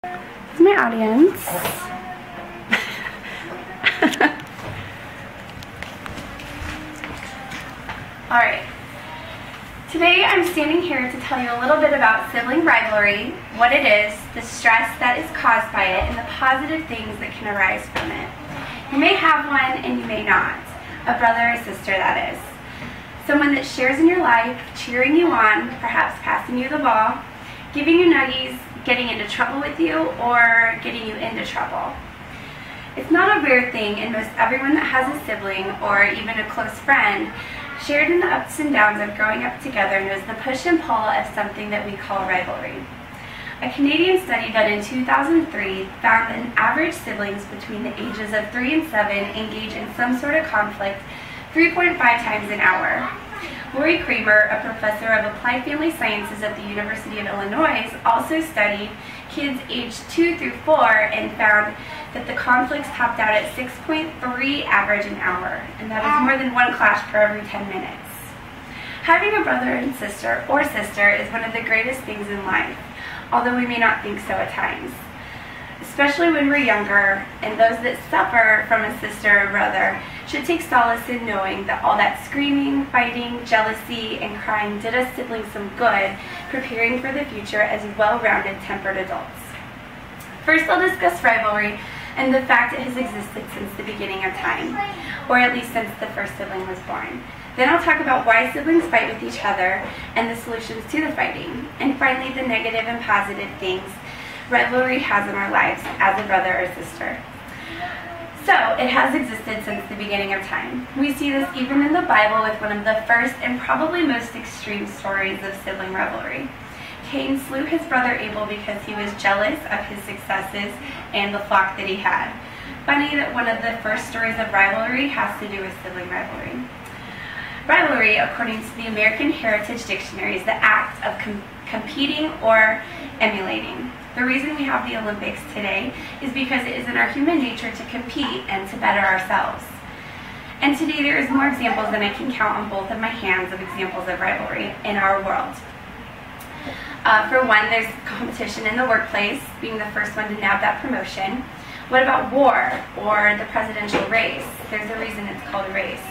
This is my audience. Alright, today I'm standing here to tell you a little bit about sibling rivalry, what it is, the stress that is caused by it, and the positive things that can arise from it. You may have one and you may not. A brother or sister, that is. Someone that shares in your life, cheering you on, perhaps passing you the ball, giving you nuggies, getting into trouble with you, or getting you into trouble. It's not a rare thing, and most everyone that has a sibling or even a close friend shared in the ups and downs of growing up together knows the push and pull of something that we call rivalry. A Canadian study done in 2003 found that an average siblings between the ages of 3 and 7 engage in some sort of conflict 3.5 times an hour. Lori Kramer, a professor of applied family sciences at the University of Illinois, also studied kids aged 2 through 4 and found that the conflicts topped out at 6.3 average an hour, and that is more than one clash per every 10 minutes. Having a brother and sister or sister is one of the greatest things in life, although we may not think so at times. Especially when we're younger, and those that suffer from a sister or brother should take solace in knowing that all that screaming, fighting, jealousy, and crying did us siblings some good, preparing for the future as well-rounded, tempered adults. First, I'll discuss rivalry and the fact it has existed since the beginning of time, or at least since the first sibling was born. Then I'll talk about why siblings fight with each other and the solutions to the fighting, and finally the negative and positive things rivalry has in our lives as a brother or sister. So, it has existed since the beginning of time. We see this even in the Bible with one of the first and probably most extreme stories of sibling rivalry. Cain slew his brother Abel because he was jealous of his successes and the flock that he had. Funny that one of the first stories of rivalry has to do with sibling rivalry. Rivalry, according to the American Heritage Dictionary, is the act of competing or emulating. The reason we have the Olympics today is because it is in our human nature to compete and to better ourselves. And today there is more examples than I can count on both of my hands of examples of rivalry in our world. For one, there's competition in the workplace, being the first one to nab that promotion. What about war or the presidential race? There's a reason it's called a race.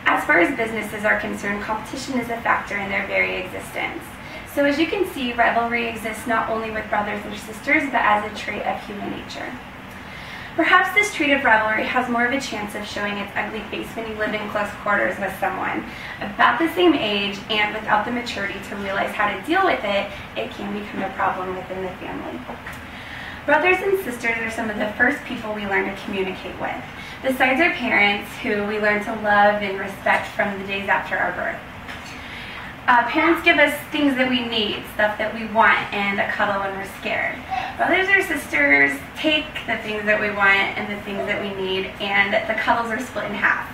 As far as businesses are concerned, competition is a factor in their very existence. So as you can see, rivalry exists not only with brothers or sisters, but as a trait of human nature. Perhaps this trait of rivalry has more of a chance of showing its ugly face when you live in close quarters with someone about the same age and without the maturity to realize how to deal with it, it can become a problem within the family. Brothers and sisters are some of the first people we learn to communicate with, besides our parents, who we learn to love and respect from the days after our birth. Parents give us things that we need, stuff that we want, and a cuddle when we're scared. Brothers or sisters take the things that we want and the things that we need, and the cuddles are split in half.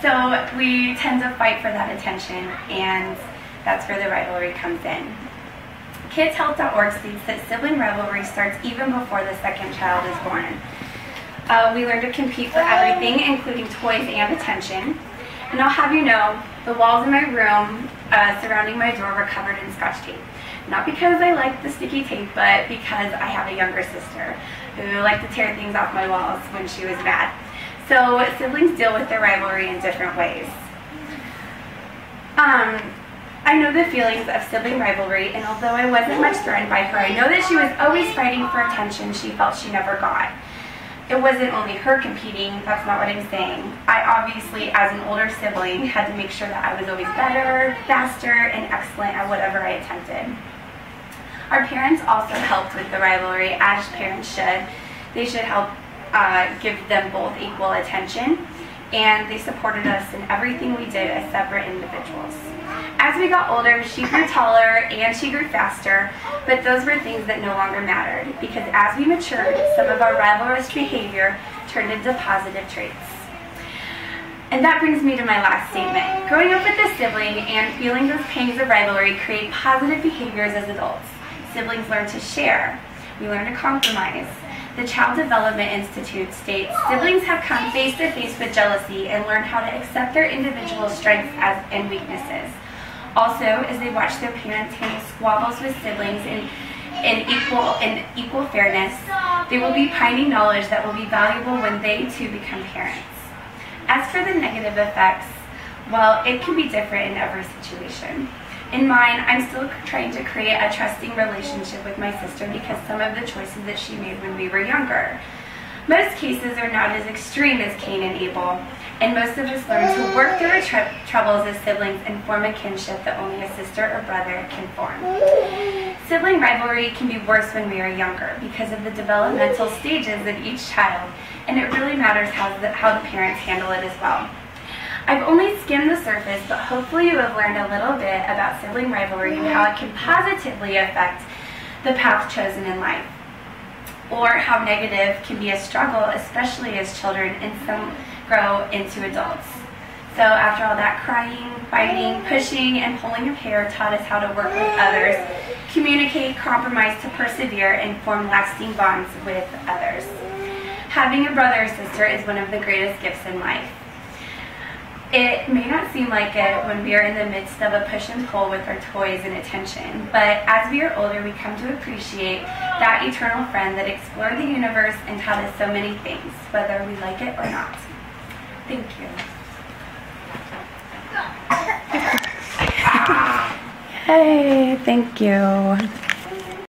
So we tend to fight for that attention, and that's where the rivalry comes in. KidsHealth.org states that sibling rivalry starts even before the second child is born. We learn to compete for everything, including toys and attention. And I'll have you know, the walls in my room surrounding my door were covered in Scotch tape. Not because I like the sticky tape, but because I have a younger sister who liked to tear things off my walls when she was mad. So siblings deal with their rivalry in different ways. I know the feelings of sibling rivalry, and although I wasn't much threatened by her, I know that she was always fighting for attention she felt she never got. It wasn't only her competing, that's not what I'm saying. I obviously, as an older sibling, had to make sure that I was always better, faster, and excellent at whatever I attempted. Our parents also helped with the rivalry, as parents should. They should help give them both equal attention, and they supported us in everything we did as separate individuals. As we got older, she grew taller and she grew faster, but those were things that no longer mattered, because as we matured, some of our rivalrous behavior turned into positive traits. And that brings me to my last statement. Growing up with a sibling and feeling those pangs of rivalry create positive behaviors as adults. Siblings learn to share. We learn to compromise. The Child Development Institute states, siblings have come face to face with jealousy and learn how to accept their individual strengths and weaknesses. Also, as they watch their parents handle squabbles with siblings and in equal fairness. They will be pining knowledge that will be valuable when they too become parents. As for the negative effects, well, it can be different in every situation. In mine, I'm still trying to create a trusting relationship with my sister because some of the choices that she made when we were younger. Most cases are not as extreme as Cain and Abel, and most of us learn to work through our troubles as siblings and form a kinship that only a sister or brother can form. Sibling rivalry can be worse when we are younger because of the developmental stages of each child, and it really matters how the parents handle it as well. I've only skimmed the surface, but hopefully you have learned a little bit about sibling rivalry and how it can positively affect the path chosen in life, or how negative can be a struggle, especially as children and some grow into adults. So after all that crying, fighting, pushing, and pulling of hair taught us how to work with others, communicate, compromise, to persevere, and form lasting bonds with others. Having a brother or sister is one of the greatest gifts in life. It may not seem like it when we are in the midst of a push and pull with our toys and attention, but as we are older, we come to appreciate that eternal friend that explored the universe and taught us so many things, whether we like it or not. Thank you. Hey, thank you.